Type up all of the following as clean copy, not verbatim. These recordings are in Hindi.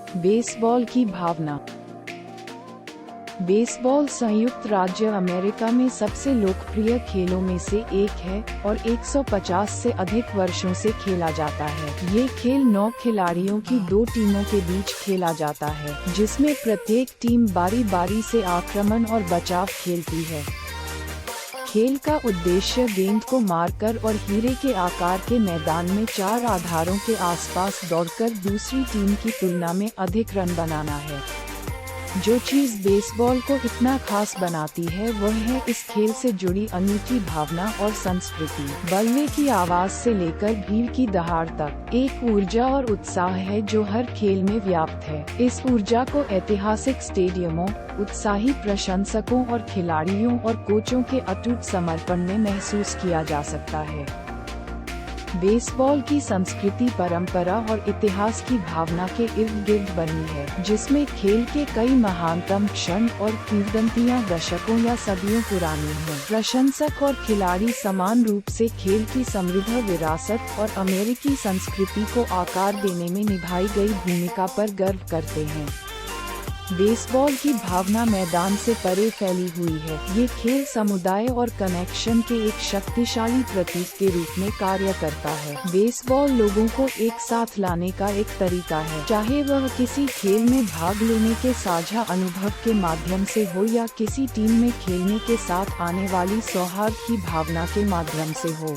बेसबॉल की भावना। बेसबॉल संयुक्त राज्य अमेरिका में सबसे लोकप्रिय खेलों में से एक है और 150 से अधिक वर्षों से खेला जाता है। ये खेल 9 खिलाड़ियों की 2 टीमों के बीच खेला जाता है, जिसमें प्रत्येक टीम बारी-बारी से आक्रमण और बचाव खेलती है। खेल का उद्देश्य गेंद को मारकर और हीरे के आकार के मैदान में 4 आधारों के आसपास दौड़कर दूसरी टीम की तुलना में अधिक रन बनाना है। जो चीज बेसबॉल को इतना खास बनाती है वह है इस खेल से जुड़ी अनूठी भावना और संस्कृति। बल्ले की आवाज से लेकर भीड़ की दहाड़ तक एक ऊर्जा और उत्साह है जो हर खेल में व्याप्त है। इस ऊर्जा को ऐतिहासिक स्टेडियमों, उत्साही प्रशंसकों और खिलाड़ियों और कोचों के अटूट समर्पण में महसूस किया जा सकता है। बेसबॉल की संस्कृति परंपरा और इतिहास की भावना के इर्द गिर्द बनी है, जिसमें खेल के कई महानतम क्षण और किंवदंतियां दशकों या सदियों पुरानी हैं। प्रशंसक और खिलाड़ी समान रूप से खेल की समृद्ध विरासत और अमेरिकी संस्कृति को आकार देने में निभाई गई भूमिका पर गर्व करते हैं। बेसबॉल की भावना मैदान से परे फैली हुई है। ये खेल समुदाय और कनेक्शन के एक शक्तिशाली प्रतीक के रूप में कार्य करता है। बेसबॉल लोगों को एक साथ लाने का एक तरीका है, चाहे वह किसी खेल में भाग लेने के साझा अनुभव के माध्यम से हो या किसी टीम में खेलने के साथ आने वाली सौहार्द की भावना के माध्यम से हो।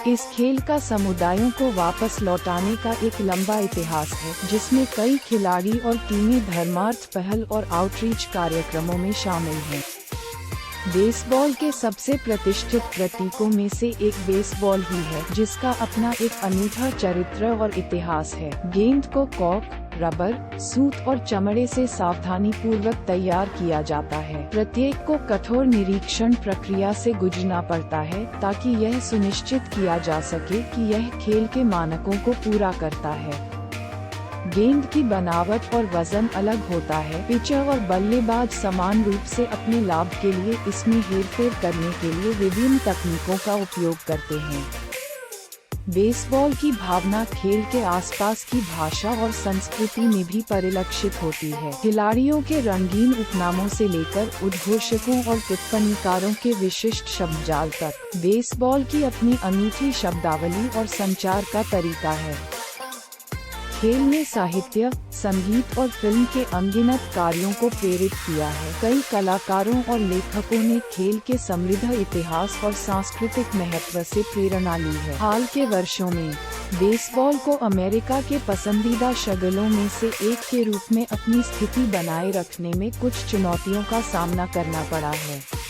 इस खेल का समुदायों को वापस लौटाने का एक लंबा इतिहास है, जिसमें कई खिलाड़ी और टीमें धर्मार्थ पहल और आउटरीच कार्यक्रमों में शामिल हैं। बेसबॉल के सबसे प्रतिष्ठित प्रतीकों में से एक बेसबॉल ही है, जिसका अपना एक अनूठा चरित्र और इतिहास है। गेंद को कॉर्क, रबर, सूत और चमड़े से सावधानी पूर्वक तैयार किया जाता है। प्रत्येक को कठोर निरीक्षण प्रक्रिया से गुजरना पड़ता है ताकि यह सुनिश्चित किया जा सके कि यह खेल के मानकों को पूरा करता है। गेंद की बनावट और वजन अलग होता है। पिचर और बल्लेबाज समान रूप से अपने लाभ के लिए इसमें हेरफेर करने के लिए विभिन्न तकनीकों का उपयोग करते हैं। बेसबॉल की भावना खेल के आसपास की भाषा और संस्कृति में भी परिलक्षित होती है। खिलाड़ियों के रंगीन उपनामों से लेकर उद्घोषकों और टिप्पणीकारों के विशिष्ट शब्दजाल तक, बेसबॉल की अपनी अनूठी शब्दावली और संचार का तरीका है। खेल ने साहित्य, संगीत और फिल्म के अनगिनत कार्यों को प्रेरित किया है। कई कलाकारों और लेखकों ने खेल के समृद्ध इतिहास और सांस्कृतिक महत्व से प्रेरणा ली है। हाल के वर्षों में बेसबॉल को अमेरिका के पसंदीदा शगलों में से एक के रूप में अपनी स्थिति बनाए रखने में कुछ चुनौतियों का सामना करना पड़ा है।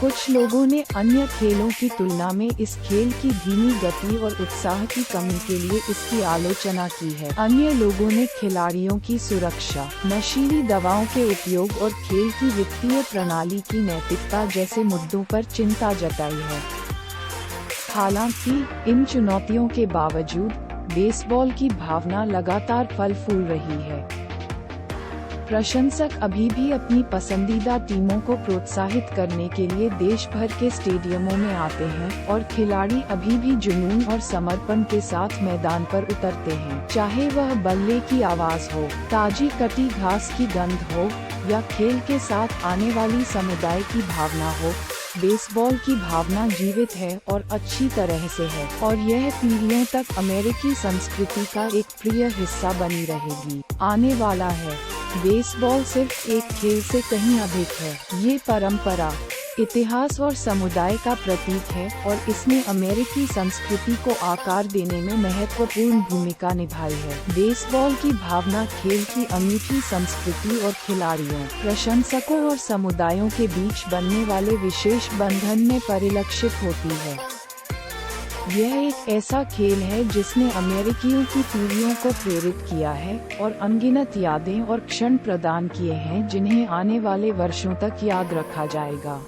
कुछ लोगों ने अन्य खेलों की तुलना में इस खेल की धीमी गति और उत्साह की कमी के लिए इसकी आलोचना की है। अन्य लोगों ने खिलाड़ियों की सुरक्षा, नशीली दवाओं के उपयोग और खेल की वित्तीय प्रणाली की नैतिकता जैसे मुद्दों पर चिंता जताई है। हालांकि इन चुनौतियों के बावजूद बेसबॉल की भावना लगातार फल फूल रही है। प्रशंसक अभी भी अपनी पसंदीदा टीमों को प्रोत्साहित करने के लिए देश भर के स्टेडियमों में आते हैं और खिलाड़ी अभी भी जुनून और समर्पण के साथ मैदान पर उतरते हैं। चाहे वह बल्ले की आवाज हो, ताजी कटी घास की गंध हो या खेल के साथ आने वाली समुदाय की भावना हो, बेसबॉल की भावना जीवित है और अच्छी तरह से है और यह पीढ़ियों तक अमेरिकी संस्कृति का एक प्रिय हिस्सा बनी रहेगी। आने वाला है। बेसबॉल सिर्फ एक खेल से कहीं अधिक है। ये परंपरा, इतिहास और समुदाय का प्रतीक है और इसने अमेरिकी संस्कृति को आकार देने में महत्वपूर्ण भूमिका निभाई है। बेसबॉल की भावना खेल की अनूठी संस्कृति और खिलाड़ियों, प्रशंसकों और समुदायों के बीच बनने वाले विशेष बंधन में परिलक्षित होती है। यह एक ऐसा खेल है जिसने अमेरिकियों की पीढ़ियों को प्रेरित किया है और अनगिनत यादें और क्षण प्रदान किए हैं जिन्हें आने वाले वर्षों तक याद रखा जाएगा।